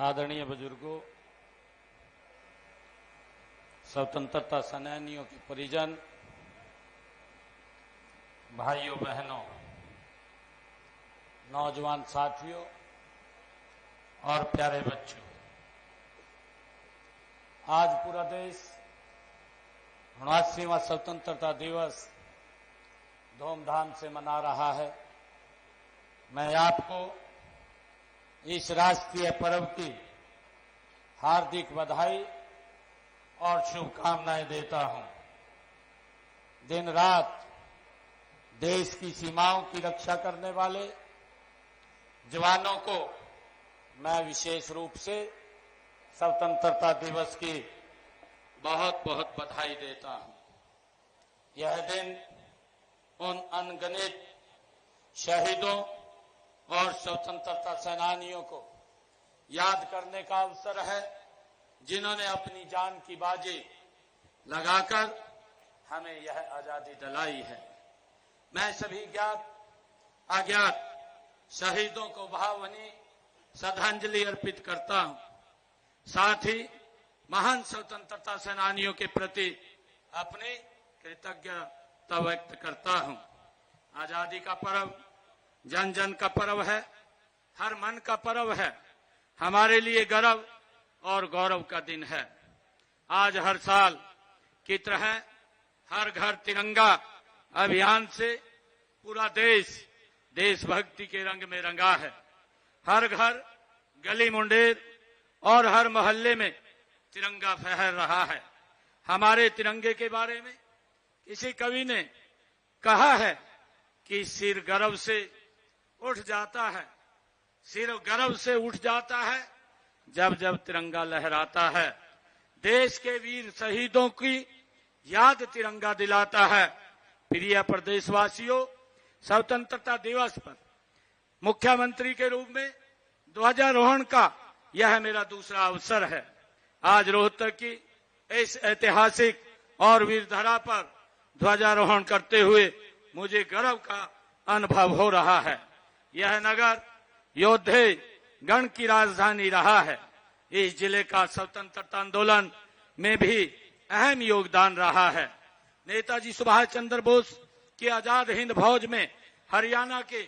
आदरणीय बुजुर्गों, स्वतंत्रता सेनानियों के परिजन, भाइयों बहनों, नौजवान साथियों और प्यारे बच्चों, आज पूरा देश 79वां स्वतंत्रता दिवस धूमधाम से मना रहा है। मैं आपको इस राष्ट्रीय पर्व की हार्दिक बधाई और शुभकामनाएं देता हूं। दिन रात देश की सीमाओं की रक्षा करने वाले जवानों को मैं विशेष रूप से स्वतंत्रता दिवस की बहुत बहुत बधाई देता हूं। यह दिन उन अनगिनत शहीदों और स्वतंत्रता सेनानियों को याद करने का अवसर है, जिन्होंने अपनी जान की बाजी लगाकर हमें यह आजादी दिलाई है। मैं सभी ज्ञात अज्ञात शहीदों को भावभीनी श्रद्धांजलि अर्पित करता हूं। साथ ही महान स्वतंत्रता सेनानियों के प्रति अपनी कृतज्ञता व्यक्त करता हूं। आजादी का पर्व जन जन का पर्व है, हर मन का पर्व है। हमारे लिए गर्व और गौरव का दिन है। आज हर साल की तरह हर घर तिरंगा अभियान से पूरा देश देशभक्ति के रंग में रंगा है। हर घर, गली मुंडेर और हर मोहल्ले में तिरंगा फहर रहा है। हमारे तिरंगे के बारे में किसी कवि ने कहा है कि सिर गर्व से उठ जाता है, सिर गर्व से उठ जाता है जब जब तिरंगा लहराता है। देश के वीर शहीदों की याद तिरंगा दिलाता है। प्रिय प्रदेशवासियों, स्वतंत्रता दिवस पर मुख्यमंत्री के रूप में ध्वजारोहण का यह मेरा दूसरा अवसर है। आज रोहतक की इस ऐतिहासिक और वीरधरा पर ध्वजारोहण करते हुए मुझे गर्व का अनुभव हो रहा है। यह नगर योद्धे गण की राजधानी रहा है। इस जिले का स्वतंत्रता आंदोलन में भी अहम योगदान रहा है। नेताजी सुभाष चंद्र बोस की आजाद हिंद फौज में हरियाणा के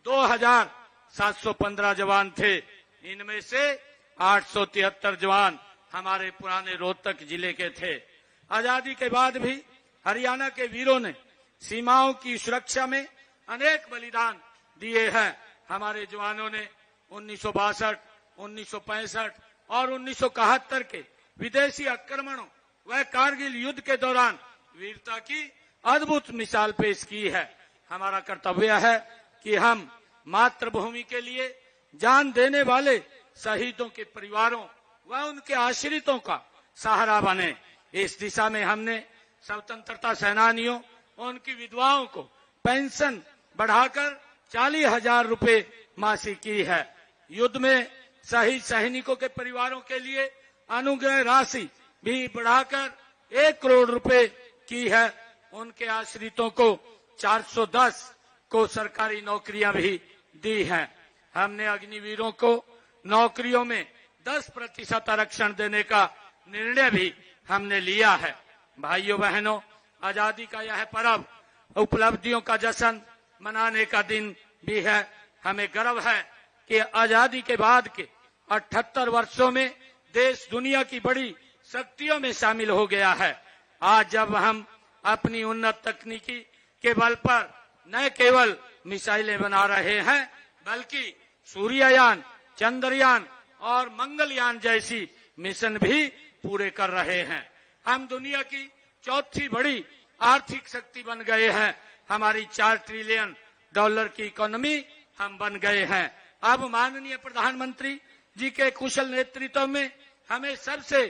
2715 जवान थे। इनमें से 873 जवान हमारे पुराने रोहतक जिले के थे। आजादी के बाद भी हरियाणा के वीरों ने सीमाओं की सुरक्षा में अनेक बलिदान दिए हैं। हमारे जवानों ने 1962, 1965 और 1971 के विदेशी आक्रमणों व कारगिल युद्ध के दौरान वीरता की अद्भुत मिसाल पेश की है। हमारा कर्तव्य है कि हम मातृभूमि के लिए जान देने वाले शहीदों के परिवारों व उनके आश्रितों का सहारा बने। इस दिशा में हमने स्वतंत्रता सेनानियों और उनकी विधवाओं को पेंशन बढ़ाकर 40,000 रुपए मासिक की है। युद्ध में शहीद सैनिकों के परिवारों के लिए अनुग्रह राशि भी बढ़ाकर 1 करोड़ रुपए की है। उनके आश्रितों को 410 को सरकारी नौकरियां भी दी हैं। हमने अग्निवीरों को नौकरियों में 10% आरक्षण देने का निर्णय भी हमने लिया है। भाइयों बहनों, आजादी का यह पर्व उपलब्धियों का जश्न मनाने का दिन भी है। हमें गर्व है कि आजादी के बाद के 78 वर्षों में देश दुनिया की बड़ी शक्तियों में शामिल हो गया है। आज जब हम अपनी उन्नत तकनीकी के बल पर न केवल मिसाइलें बना रहे हैं, बल्कि सूर्ययान, चंद्रयान और मंगलयान जैसी मिशन भी पूरे कर रहे हैं। हम दुनिया की चौथी बड़ी आर्थिक शक्ति बन गए हैं। हमारी 4 ट्रिलियन डॉलर की इकोनॉमी हम बन गए हैं। अब माननीय प्रधानमंत्री जी के कुशल नेतृत्व में हमें सबसे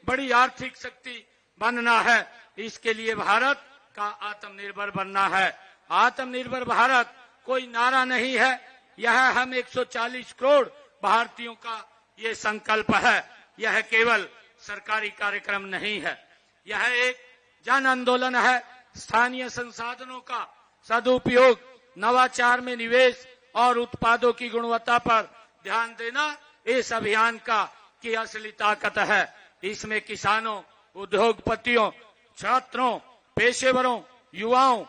बड़ी आर्थिक शक्ति बनना है। इसके लिए भारत का आत्मनिर्भर बनना है। आत्मनिर्भर भारत कोई नारा नहीं है, यह हम 140 करोड़ भारतीयों का ये संकल्प है। यह केवल सरकारी कार्यक्रम नहीं है, यह एक जन आंदोलन है। स्थानीय संसाधनों का सदुपयोग, नवाचार में निवेश और उत्पादों की गुणवत्ता पर ध्यान देना इस अभियान का की असली ताकत है। इसमें किसानों, उद्योगपतियों, छात्रों, पेशेवरों, युवाओं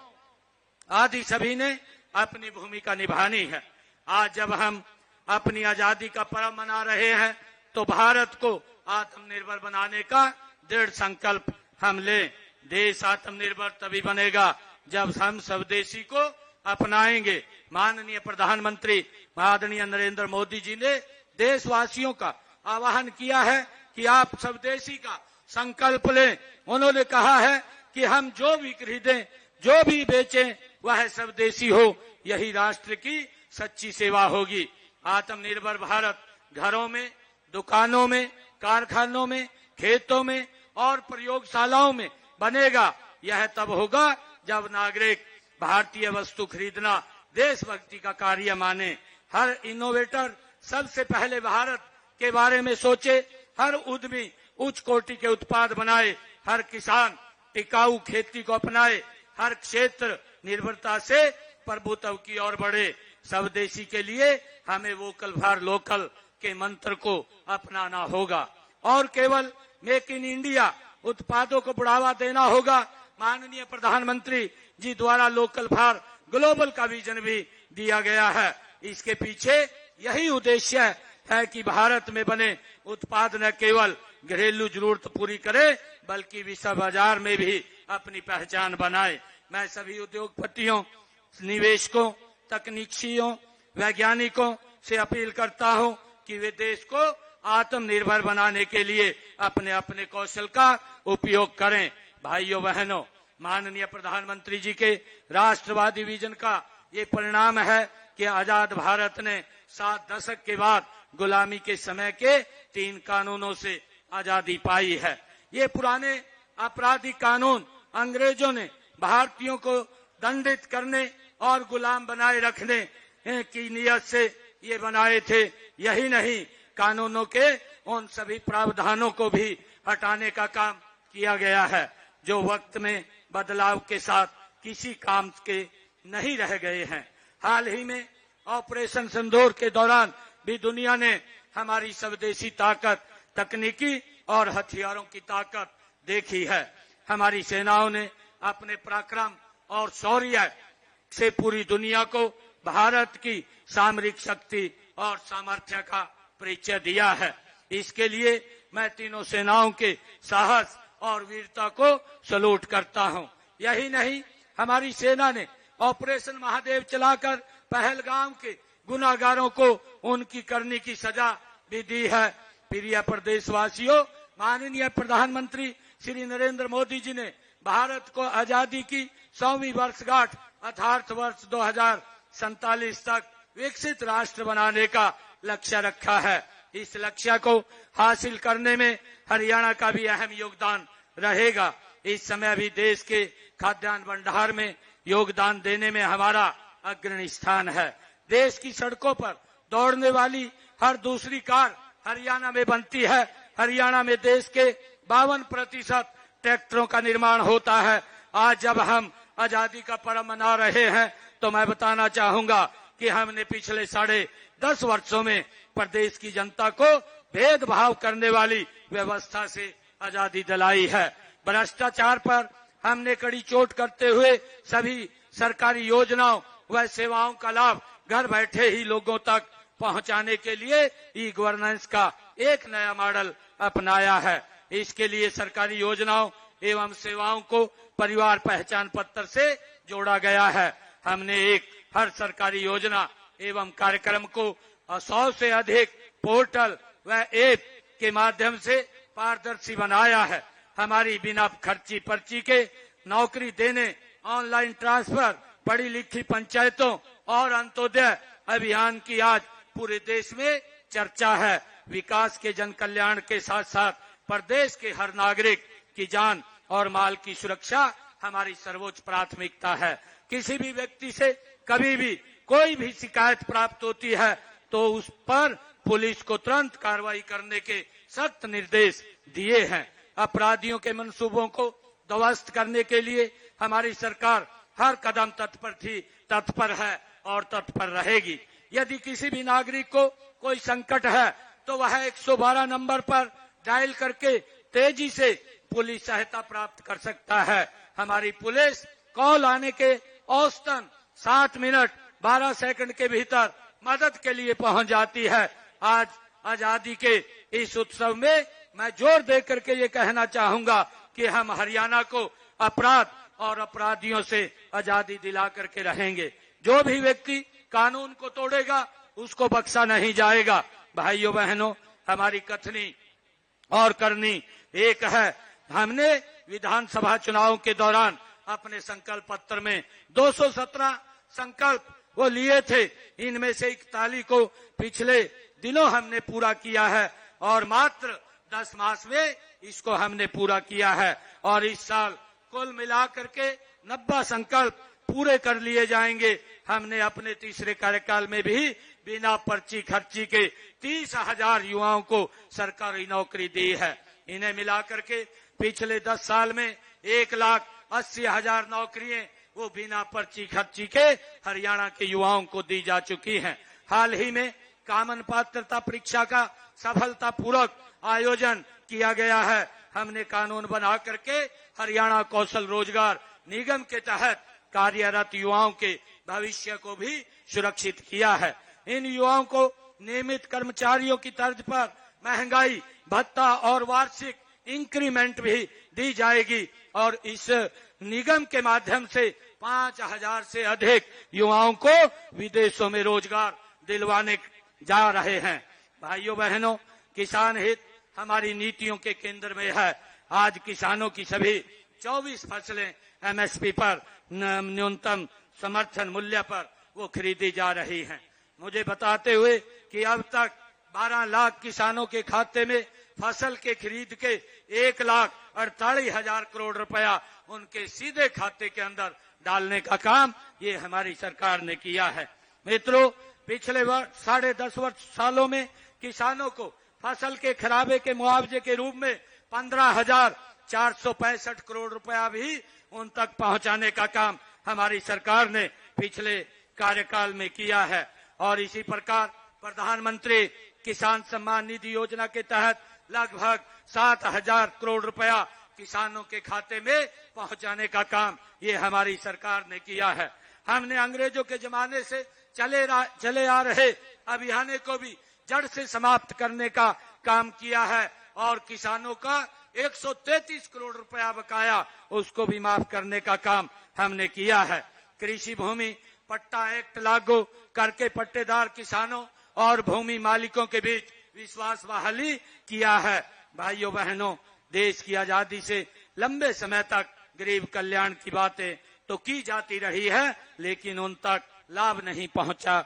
आदि सभी ने अपनी भूमिका निभानी है। आज जब हम अपनी आजादी का पर्व मना रहे हैं तो भारत को आत्मनिर्भर बनाने का दृढ़ संकल्प हम लें। देश आत्मनिर्भर तभी बनेगा जब हम स्वदेशी को अपनाएंगे। माननीय प्रधानमंत्री आदरणीय नरेंद्र मोदी जी ने देशवासियों का आह्वान किया है कि आप स्वदेशी का संकल्प लें। उन्होंने कहा है कि हम जो भी खरीदें, जो भी बेचें, वह स्वदेशी हो। यही राष्ट्र की सच्ची सेवा होगी। आत्मनिर्भर भारत घरों में, दुकानों में, कारखानों में, खेतों में और प्रयोगशालाओं में बनेगा। यह तब होगा जब नागरिक भारतीय वस्तु खरीदना देशभक्ति का कार्य माने। हर इनोवेटर सबसे पहले भारत के बारे में सोचे, हर उद्यमी उच्च कोटि के उत्पाद बनाए, हर किसान टिकाऊ खेती को अपनाए, हर क्षेत्र निर्भरता से प्रभुत्व की ओर बढ़े। स्वदेशी के लिए हमें वोकल फॉर लोकल के मंत्र को अपनाना होगा और केवल मेक इन इंडिया उत्पादों को बढ़ावा देना होगा। माननीय प्रधानमंत्री जी द्वारा लोकल फॉर ग्लोबल का विजन भी दिया गया है। इसके पीछे यही उद्देश्य है कि भारत में बने उत्पाद न केवल घरेलू जरूरत पूरी करे बल्कि विश्व बाजार में भी अपनी पहचान बनाए। मैं सभी उद्योगपतियों, निवेशकों, तकनीशियों, वैज्ञानिकों से अपील करता हूं कि वे देश को आत्मनिर्भर बनाने के लिए अपने अपने कौशल का उपयोग करें। भाइयों बहनों, माननीय प्रधानमंत्री जी के राष्ट्रवादी विजन का ये परिणाम है कि आजाद भारत ने 7 दशक के बाद गुलामी के समय के 3 कानूनों से आजादी पाई है। ये पुराने आपराधिक कानून अंग्रेजों ने भारतीयों को दंडित करने और गुलाम बनाए रखने की नीयत से ये बनाए थे। यही नहीं, कानूनों के उन सभी प्रावधानों को भी हटाने का काम किया गया है जो वक्त में बदलाव के साथ किसी काम के नहीं रह गए हैं। हाल ही में ऑपरेशन सिंदूर के दौरान भी दुनिया ने हमारी स्वदेशी ताकत, तकनीकी और हथियारों की ताकत देखी है। हमारी सेनाओं ने अपने पराक्रम और शौर्य से पूरी दुनिया को भारत की सामरिक शक्ति और सामर्थ्य का परिचय दिया है। इसके लिए मैं तीनों सेनाओं के साहस और वीरता को सलूट करता हूं। यही नहीं, हमारी सेना ने ऑपरेशन महादेव चलाकर पहलगाम के गुनाहगारों को उनकी करनी की सजा भी दी है। प्रिय प्रदेशवासियों, माननीय प्रधानमंत्री श्री नरेंद्र मोदी जी ने भारत को आजादी की 100वीं वर्षगांठ अर्थात वर्ष 2047 तक विकसित राष्ट्र बनाने का लक्ष्य रखा है। इस लक्ष्य को हासिल करने में हरियाणा का भी अहम योगदान रहेगा। इस समय भी देश के खाद्यान्न भंडार में योगदान देने में हमारा अग्रणी स्थान है। देश की सड़कों पर दौड़ने वाली हर दूसरी कार हरियाणा में बनती है। हरियाणा में देश के 52% ट्रैक्टरों का निर्माण होता है। आज जब हम आजादी का पर्व मना रहे हैं तो मैं बताना चाहूंगा कि हमने पिछले 10.5 वर्षों में प्रदेश की जनता को भेदभाव करने वाली व्यवस्था से आजादी दिलाई है। भ्रष्टाचार पर हमने कड़ी चोट करते हुए सभी सरकारी योजनाओं व सेवाओं का लाभ घर बैठे ही लोगों तक पहुंचाने के लिए ई गवर्नेंस का एक नया मॉडल अपनाया है। इसके लिए सरकारी योजनाओं एवं सेवाओं को परिवार पहचान पत्र से जोड़ा गया है। हमने हर सरकारी योजना एवं कार्यक्रम को 100 से अधिक पोर्टल व ऐप के माध्यम से पारदर्शी बनाया है। हमारी बिना खर्ची पर्ची के नौकरी देने, ऑनलाइन ट्रांसफर, पढ़ी लिखी पंचायतों और अंत्योदय अभियान की आज पूरे देश में चर्चा है। विकास के जन कल्याण के साथ साथ प्रदेश के हर नागरिक की जान और माल की सुरक्षा हमारी सर्वोच्च प्राथमिकता है। किसी भी व्यक्ति से कभी भी कोई भी शिकायत प्राप्त होती है तो उस पर पुलिस को तुरंत कार्रवाई करने के सख्त निर्देश दिए हैं। अपराधियों के मंसूबों को ध्वस्त करने के लिए हमारी सरकार हर कदम तत्पर है और तत्पर रहेगी। यदि किसी भी नागरिक को कोई संकट है तो वह 112 नंबर पर डायल करके तेजी से पुलिस सहायता प्राप्त कर सकता है। हमारी पुलिस कॉल आने के औसतन 7 मिनट 12 सेकंड के भीतर मदद के लिए पहुंच जाती है। आज आजादी के इस उत्सव में मैं जोर दे करके ये कहना चाहूंगा कि हम हरियाणा को अपराध और अपराधियों से आजादी दिला करके रहेंगे। जो भी व्यक्ति कानून को तोड़ेगा उसको बख्शा नहीं जाएगा। भाइयों बहनों, हमारी कथनी और करनी एक है। हमने विधानसभा चुनाव के दौरान अपने संकल्प पत्र में 217 संकल्प वो लिए थे। इनमें से 41 को पिछले दिनों हमने पूरा किया है और मात्र 10 मास में इसको हमने पूरा किया है। और इस साल कुल मिलाकर के 90 संकल्प पूरे कर लिए जाएंगे। हमने अपने तीसरे कार्यकाल में भी बिना पर्ची खर्ची के 30,000 युवाओं को सरकारी नौकरी दी है। इन्हें मिलाकर के पिछले 10 साल में 1,80,000 नौकरियां वो बिना पर्ची खर्ची के हरियाणा के युवाओं को दी जा चुकी हैं। हाल ही में कॉमन पात्रता परीक्षा का सफलतापूर्वक आयोजन किया गया है। हमने कानून बना करके हरियाणा कौशल रोजगार निगम के तहत कार्यरत युवाओं के भविष्य को भी सुरक्षित किया है। इन युवाओं को नियमित कर्मचारियों की तर्ज पर महंगाई भत्ता और वार्षिक इंक्रीमेंट भी दी जाएगी और इस निगम के माध्यम से 5,000 से अधिक युवाओं को विदेशों में रोजगार दिलवाने जा रहे हैं। भाइयों बहनों, किसान हित हमारी नीतियों के केंद्र में है। आज किसानों की सभी 24 फसलें एमएसपी पर न्यूनतम समर्थन मूल्य पर वो खरीदी जा रही हैं। मुझे बताते हुए कि अब तक 12 लाख किसानों के खाते में फसल के खरीद के 1,48,000 करोड़ रुपया उनके सीधे खाते के अंदर डालने का काम ये हमारी सरकार ने किया है। मित्रों, पिछले 10.5 सालों में किसानों को फसल के खराबे के मुआवजे के रूप में 15,465 करोड़ रुपया भी उन तक पहुंचाने का काम हमारी सरकार ने पिछले कार्यकाल में किया है। और इसी प्रकार प्रधानमंत्री किसान सम्मान निधि योजना के तहत लगभग 7,000 करोड़ रुपया किसानों के खाते में पहुंचाने का काम ये हमारी सरकार ने किया है। हमने अंग्रेजों के जमाने से चले आ रहे अभियान को भी जड़ से समाप्त करने का काम किया है और किसानों का 133 करोड़ रुपया बकाया उसको भी माफ करने का काम हमने किया है। कृषि भूमि पट्टा एक्ट लागू करके पट्टेदार किसानों और भूमि मालिकों के बीच विश्वास बहाली किया है। भाइयों बहनों, देश की आजादी से लंबे समय तक गरीब कल्याण की बातें तो की जाती रही है, लेकिन उन तक लाभ नहीं पहुंचा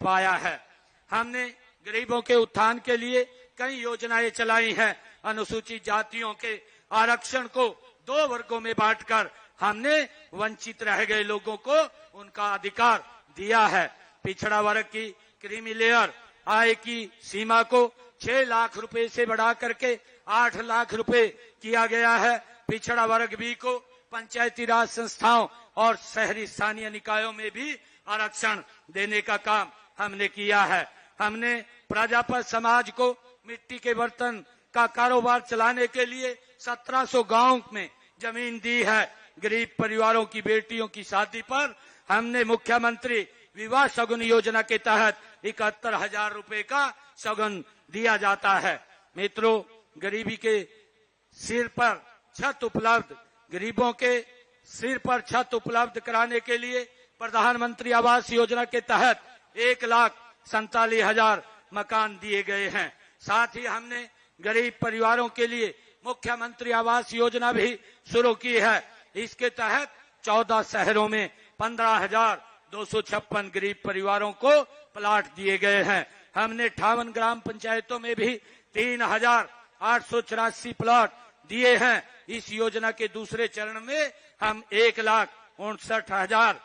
पाया है। हमने गरीबों के उत्थान के लिए कई योजनाएं चलाई हैं। अनुसूचित जातियों के आरक्षण को 2 वर्गों में बांटकर हमने वंचित रह गए लोगों को उनका अधिकार दिया है। पिछड़ा वर्ग की क्रीमी लेयर आय की सीमा को 6 लाख रुपए से बढ़ा करके 8 लाख रुपए किया गया है। पिछड़ा वर्ग बी को पंचायती राज संस्थाओं और शहरी स्थानीय निकायों में भी आरक्षण देने का काम हमने किया है। हमने प्रजापत समाज को मिट्टी के बर्तन का कारोबार चलाने के लिए 1700 गांव में जमीन दी है। गरीब परिवारों की बेटियों की शादी पर हमने मुख्यमंत्री विवाह शगुन योजना के तहत 71,000 रुपए का शगुन दिया जाता है। मित्रों, गरीबी के सिर पर छत उपलब्ध गरीबों के सिर पर छत उपलब्ध कराने के लिए प्रधानमंत्री आवास योजना के तहत 1,47,000 मकान दिए गए हैं। साथ ही हमने गरीब परिवारों के लिए मुख्यमंत्री आवास योजना भी शुरू की है। इसके तहत 14 शहरों में 15,256 गरीब परिवारों को प्लाट दिए गए हैं। हमने 58 ग्राम पंचायतों में भी 3,884 प्लाट दिए हैं। इस योजना के दूसरे चरण में हम 1,59,000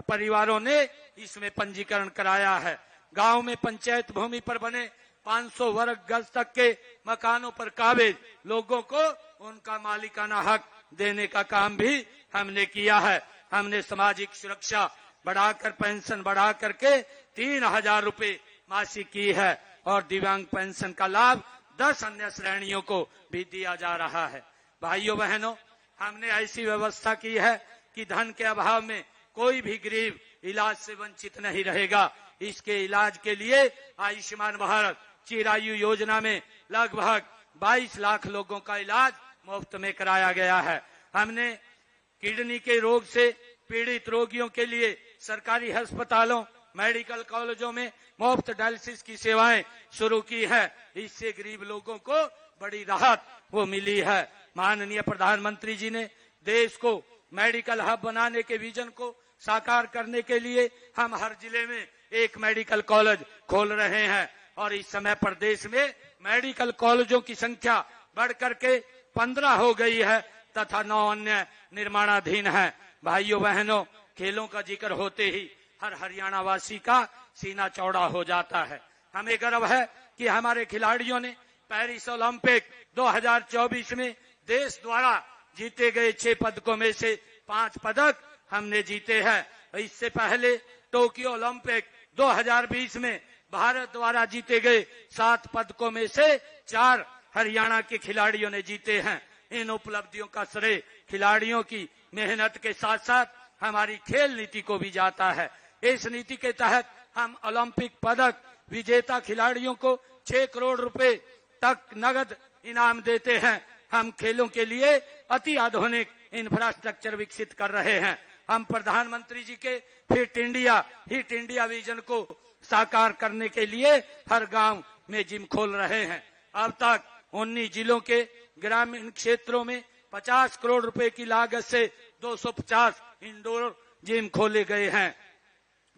परिवारों ने इसमें पंजीकरण कराया है। गांव में पंचायत भूमि पर बने 500 वर्ग गज तक के मकानों पर काबिज लोगों को उनका मालिकाना हक देने का काम भी हमने किया है। हमने सामाजिक सुरक्षा बढ़ाकर पेंशन बढ़ा करके 3,000 रुपए मासिक की है। और दिव्यांग पेंशन का लाभ 10 अन्य श्रेणियों को भी दिया जा रहा है। भाइयों बहनों, हमने ऐसी व्यवस्था की है कि धन के अभाव में कोई भी गरीब इलाज से वंचित नहीं रहेगा। इसके इलाज के लिए आयुष्मान भारत चिरायु योजना में लगभग 22 लाख लोगों का इलाज मुफ्त में कराया गया है। हमने किडनी के रोग से पीड़ित रोगियों के लिए सरकारी अस्पतालों, मेडिकल कॉलेजों में मुफ्त डायलिसिस की सेवाएं शुरू की है। इससे गरीब लोगों को बड़ी राहत वो मिली है। माननीय प्रधानमंत्री जी ने देश को मेडिकल हब बनाने के विजन को साकार करने के लिए हम हर जिले में एक मेडिकल कॉलेज खोल रहे हैं और इस समय प्रदेश में मेडिकल कॉलेजों की संख्या बढ़कर के 15 हो गई है तथा 9 अन्य निर्माणाधीन है। भाइयों बहनों, खेलों का जिक्र होते ही हर हरियाणा वासी का सीना चौड़ा हो जाता है। हमें गर्व है कि हमारे खिलाड़ियों ने पेरिस ओलंपिक 2024 में देश द्वारा जीते गए 6 पदकों में से 5 पदक हमने जीते हैं। इससे पहले टोक्यो ओलंपिक 2020 में भारत द्वारा जीते गए 7 पदकों में से 4 हरियाणा के खिलाड़ियों ने जीते हैं। इन उपलब्धियों का श्रेय खिलाड़ियों की मेहनत के साथ साथ हमारी खेल नीति को भी जाता है। इस नीति के तहत हम ओलंपिक पदक विजेता खिलाड़ियों को 6 करोड़ रुपए तक नगद इनाम देते हैं। हम खेलों के लिए अति आधुनिक इंफ्रास्ट्रक्चर विकसित कर रहे हैं। हम प्रधानमंत्री जी के हिट इंडिया विजन को साकार करने के लिए हर गांव में जिम खोल रहे हैं। अब तक 19 जिलों के ग्रामीण क्षेत्रों में 50 करोड़ रुपए की लागत से 250 इंडोर जिम खोले गए हैं।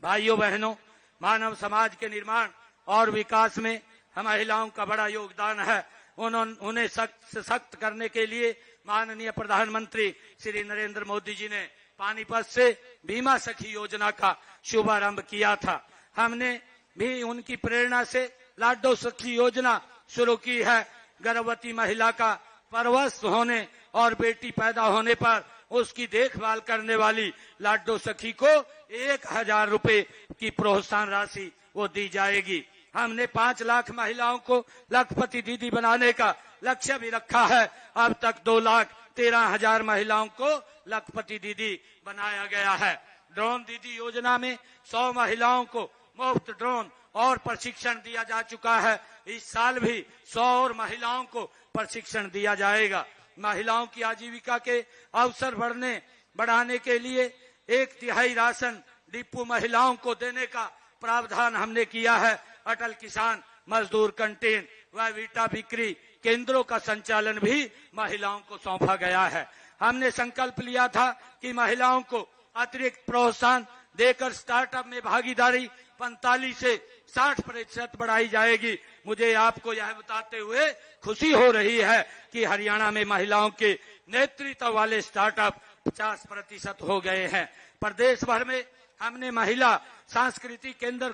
भाइयों बहनों, मानव समाज के निर्माण और विकास में महिलाओं का बड़ा योगदान है। उन्हें सशक्त करने के लिए माननीय प्रधानमंत्री श्री नरेंद्र मोदी जी ने पानीपत से बीमा सखी योजना का शुभारंभ किया था। हमने भी उनकी प्रेरणा से लाडो सखी योजना शुरू की है। गर्भवती महिला का परवश होने और बेटी पैदा होने पर उसकी देखभाल करने वाली लाडो सखी को 1000 रुपए की प्रोत्साहन राशि वो दी जाएगी। हमने 5 लाख महिलाओं को लखपति दीदी बनाने का लक्ष्य भी रखा है। अब तक 2,13,000 महिलाओं को लखपति दीदी बनाया गया है। ड्रोन दीदी योजना में 100 महिलाओं को मुफ्त ड्रोन और प्रशिक्षण दिया जा चुका है। इस साल भी 100 और महिलाओं को प्रशिक्षण दिया जाएगा। महिलाओं की आजीविका के अवसर बढ़ाने के लिए 1/3 राशन डिपो महिलाओं को देने का प्रावधान हमने किया है। अटल किसान मजदूर कैंटीन व वीटा बिक्री केंद्रों का संचालन भी महिलाओं को सौंपा गया है। हमने संकल्प लिया था कि महिलाओं को अतिरिक्त प्रोत्साहन देकर स्टार्टअप में भागीदारी 45 से 60% बढ़ाई जाएगी। मुझे आपको यह बताते हुए खुशी हो रही है कि हरियाणा में महिलाओं के नेतृत्व वाले स्टार्टअप 50% हो गए हैं। प्रदेश भर में हमने महिला सांस्कृतिक केंद्र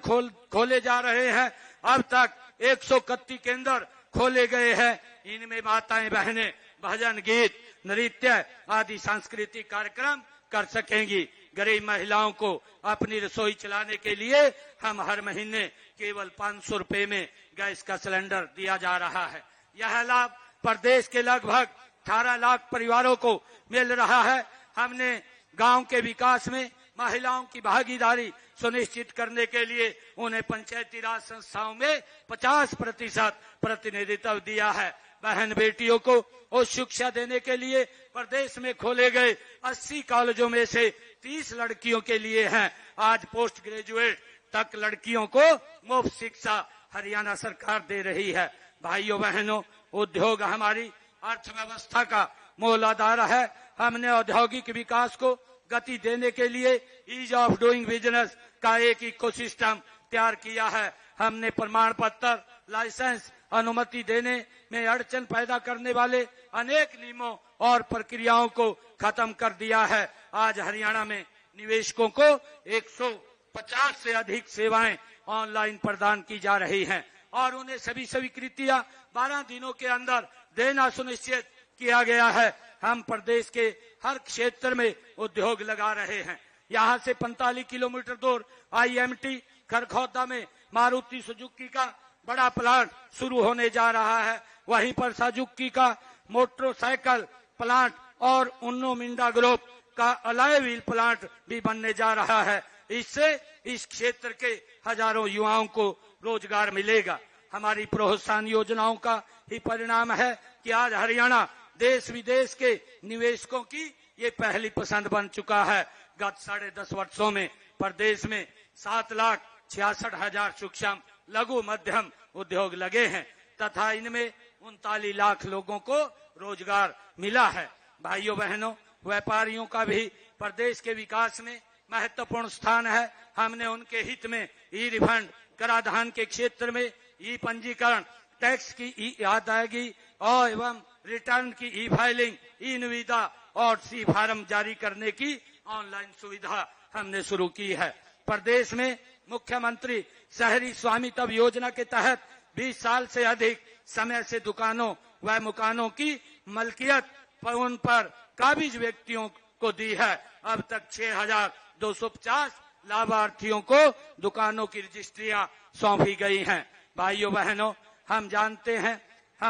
खोले जा रहे हैं। अब तक 131 केंद्र खोले गए हैं। इनमें माताएं बहनें भजन, गीत, नृत्य आदि सांस्कृतिक कार्यक्रम कर सकेंगी। गरीब महिलाओं को अपनी रसोई चलाने के लिए हम हर महीने केवल 500 रुपए में गैस का सिलेंडर दिया जा रहा है। यह लाभ प्रदेश के लगभग 18 लाख परिवारों को मिल रहा है। हमने गांव के विकास में महिलाओं की भागीदारी सुनिश्चित करने के लिए उन्हें पंचायती राज संस्थाओं में 50% प्रतिनिधित्व दिया है। बहन बेटियों को उच्च शिक्षा देने के लिए प्रदेश में खोले गए 80 कॉलेजों में से 30 लड़कियों के लिए हैं। आज पोस्ट ग्रेजुएट तक लड़कियों को मुफ्त शिक्षा हरियाणा सरकार दे रही है। भाइयों बहनों, उद्योग हमारी अर्थव्यवस्था का मूल आधार है। हमने औद्योगिक विकास को गति देने के लिए ईज ऑफ डूइंग बिजनेस का एक इकोसिस्टम तैयार किया है। हमने प्रमाण पत्र, लाइसेंस, अनुमति देने में अड़चन पैदा करने वाले अनेक नियमों और प्रक्रियाओं को खत्म कर दिया है। आज हरियाणा में निवेशकों को 150 से अधिक सेवाएं ऑनलाइन प्रदान की जा रही हैं और उन्हें सभी स्वीकृतियां 12 दिनों के अंदर देना सुनिश्चित किया गया है। हम प्रदेश के हर क्षेत्र में उद्योग लगा रहे हैं। यहाँ से 45 किलोमीटर दूर IMT खरखौदा में मारुति सुजुकी का बड़ा प्लांट शुरू होने जा रहा है। वहीं पर सुजुकी का मोटरसाइकिल प्लांट और उन्नो मिंडा ग्रुप का अलॉय व्हील प्लांट भी बनने जा रहा है। इससे इस क्षेत्र के हजारों युवाओं को रोजगार मिलेगा। हमारी प्रोत्साहन योजनाओं का ही परिणाम है कि आज हरियाणा देश विदेश के निवेशकों की ये पहली पसंद बन चुका है। गत 10.5 वर्षों में प्रदेश में 7,66,000 सूक्ष्म लघु मध्यम उद्योग लगे हैं तथा इनमें 39 लाख लोगों को रोजगार मिला है। भाइयों बहनों, व्यापारियों का भी प्रदेश के विकास में महत्वपूर्ण स्थान है। हमने उनके हित में ई रिफंड, कराधान के क्षेत्र में ई पंजीकरण, टैक्स की ई अदायगी और एवं रिटर्न की ई फाइलिंग, ई निविदा और सी फार्म जारी करने की ऑनलाइन सुविधा हमने शुरू की है। प्रदेश में मुख्यमंत्री शहरी स्वामित्व योजना के तहत 20 साल से अधिक समय से दुकानों व मकानों की मलकियत उन पर काबिज व्यक्तियों को दी है। अब तक 6,250 लाभार्थियों को दुकानों की रजिस्ट्रियां सौंपी गई हैं। भाइयों बहनों, हम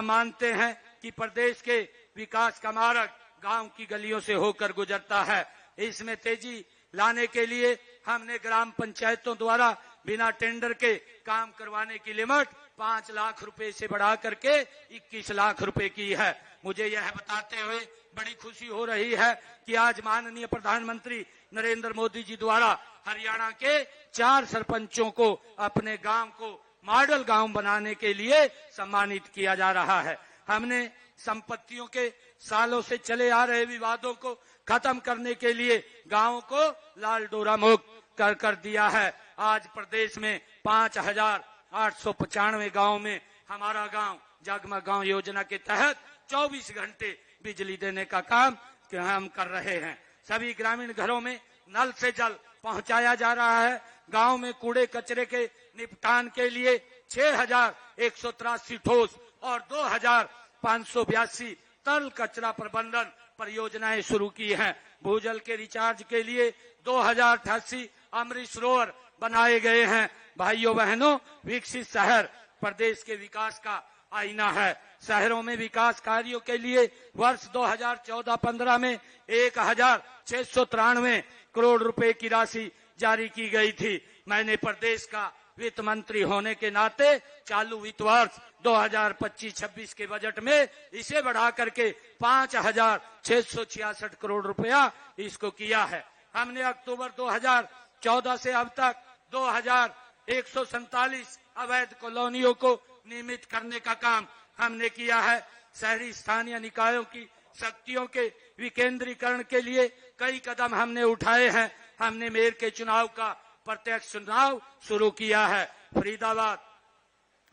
मानते हैं कि प्रदेश के विकास का मार्ग गांव की गलियों से होकर गुजरता है। इसमें तेजी लाने के लिए हमने ग्राम पंचायतों द्वारा बिना टेंडर के काम करवाने की लिमिट 5 लाख रुपए से बढ़ा करके 21 लाख रुपए की है। मुझे यह बताते हुए बड़ी खुशी हो रही है कि आज माननीय प्रधानमंत्री नरेंद्र मोदी जी द्वारा हरियाणा के 4 सरपंचों को अपने गांव को मॉडल गांव बनाने के लिए सम्मानित किया जा रहा है। हमने संपत्तियों के सालों से चले आ रहे विवादों को खत्म करने के लिए गांवों को लाल डोरा मुक्त कर दिया है। आज प्रदेश में 5,895 गांव में हमारा गांव जगमग गांव योजना के तहत 24 घंटे बिजली देने का काम हम कर रहे हैं। सभी ग्रामीण घरों में नल से जल पहुंचाया जा रहा है। गांव में कूड़े कचरे के निपटान के लिए 6,183 ठोस और 2,582 तरल कचरा प्रबंधन परियोजनाएं शुरू की हैं। भूजल के रिचार्ज के लिए 2,088 अमृत सरोवर बनाए गए हैं। भाइयों बहनों, विकसित शहर प्रदेश के विकास का आईना है। शहरों में विकास कार्यों के लिए वर्ष 2014-15 में 1,693 करोड़ रुपए की राशि जारी की गई थी। मैंने प्रदेश का वित्त मंत्री होने के नाते चालू वित्त वर्ष 2025-26 के बजट में इसे बढ़ा करके 5,666 करोड़ रुपया इसको किया है। हमने अक्टूबर 2014 से अब तक 2,147 अवैध कॉलोनियों को नियमित करने का काम हमने किया है। शहरी स्थानीय निकायों की शक्तियों के विकेंद्रीकरण के लिए कई कदम हमने उठाए हैं। हमने मेयर के चुनाव का प्रत्यक्ष चुनाव शुरू किया है। फरीदाबाद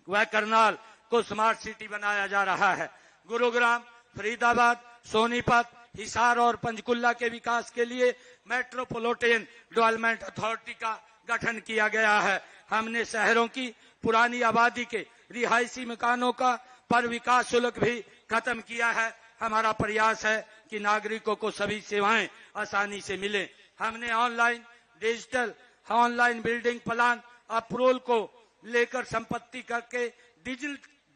व करनाल को स्मार्ट सिटी बनाया जा रहा है। गुरुग्राम, फरीदाबाद, सोनीपत, हिसार और पंचकुला के विकास के लिए मेट्रोपॉलिटन डेवलपमेंट अथॉरिटी का गठन किया गया है। हमने शहरों की पुरानी आबादी के रिहायशी मकानों का पर विकास शुल्क भी खत्म किया है। हमारा प्रयास है कि नागरिकों को सभी सेवाएं आसानी से मिले। हमने ऑनलाइन बिल्डिंग प्लान अप्रूवल को लेकर संपत्ति करके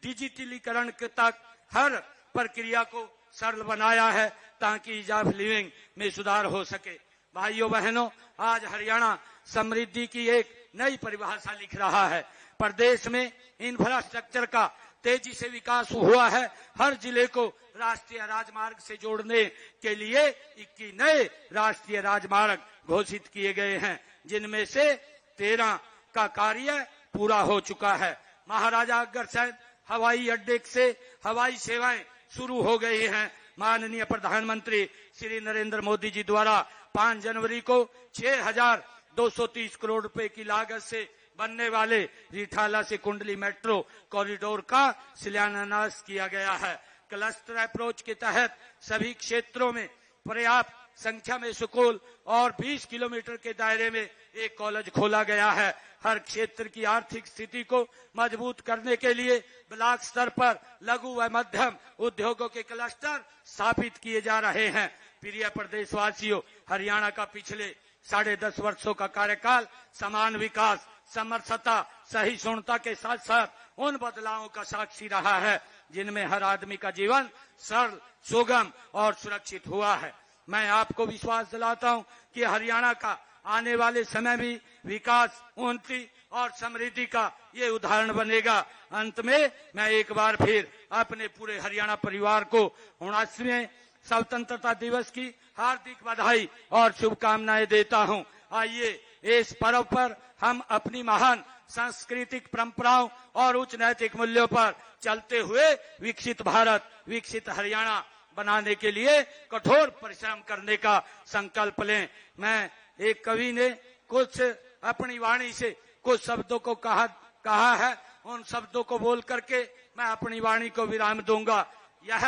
डिजिटलीकरण तक हर प्रक्रिया को सरल बनाया है ताकि ईज ऑफ लिविंग में सुधार हो सके। भाइयों बहनों, आज हरियाणा समृद्धि की एक नई परिभाषा लिख रहा है। प्रदेश में इंफ्रास्ट्रक्चर का तेजी से विकास हुआ है। हर जिले को राष्ट्रीय राजमार्ग से जोड़ने के लिए 21 नए राष्ट्रीय राजमार्ग घोषित किए गए हैं, जिनमें से 13 का कार्य पूरा हो चुका है। महाराजा अग्रसेन हवाई अड्डे से हवाई सेवाएं शुरू हो गई हैं। माननीय प्रधानमंत्री श्री नरेंद्र मोदी जी द्वारा 5 जनवरी को 6,230 करोड़ रुपए की लागत से बनने वाले रिठाला से कुंडली मेट्रो कॉरिडोर का शिलान्यास किया गया है। क्लस्टर अप्रोच के तहत सभी क्षेत्रों में पर्याप्त संख्या में स्कूल और 20 किलोमीटर के दायरे में एक कॉलेज खोला गया है। हर क्षेत्र की आर्थिक स्थिति को मजबूत करने के लिए ब्लॉक स्तर पर लघु व मध्यम उद्योगों के क्लस्टर स्थापित किए जा रहे हैं। प्रिय प्रदेशवासियों, हरियाणा का पिछले 10.5 वर्षों का कार्यकाल समान विकास, समरसता, सहिष्णुता के साथ साथ उन बदलावों का साक्षी रहा है जिनमें हर आदमी का जीवन सरल, सुगम और सुरक्षित हुआ है। मैं आपको विश्वास दिलाता हूं कि हरियाणा का आने वाले समय भी विकास, उन्नति और समृद्धि का ये उदाहरण बनेगा। अंत में मैं एक बार फिर अपने पूरे हरियाणा परिवार को 79वें स्वतंत्रता दिवस की हार्दिक बधाई और शुभकामनाएं देता हूं। आइए इस पर्व पर हम अपनी महान सांस्कृतिक परंपराओं और उच्च नैतिक मूल्यों पर चलते हुए विकसित भारत, विकसित हरियाणा बनाने के लिए कठोर परिश्रम करने का संकल्प लें। मैं एक कवि ने कुछ अपनी वाणी से कुछ शब्दों को कहा है, उन शब्दों को बोल करके मैं अपनी वाणी को विराम दूंगा। यह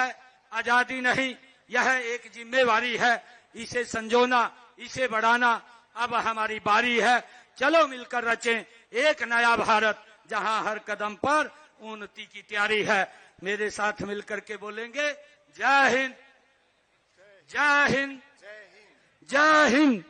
आजादी नहीं, यह एक जिम्मेवारी है। इसे संजोना, इसे बढ़ाना अब हमारी बारी है। चलो मिलकर रचें एक नया भारत जहां हर कदम पर उन्नति की तैयारी है। मेरे साथ मिलकर के बोलेंगे, जय हिंद, जय हिंद, जय हिंद।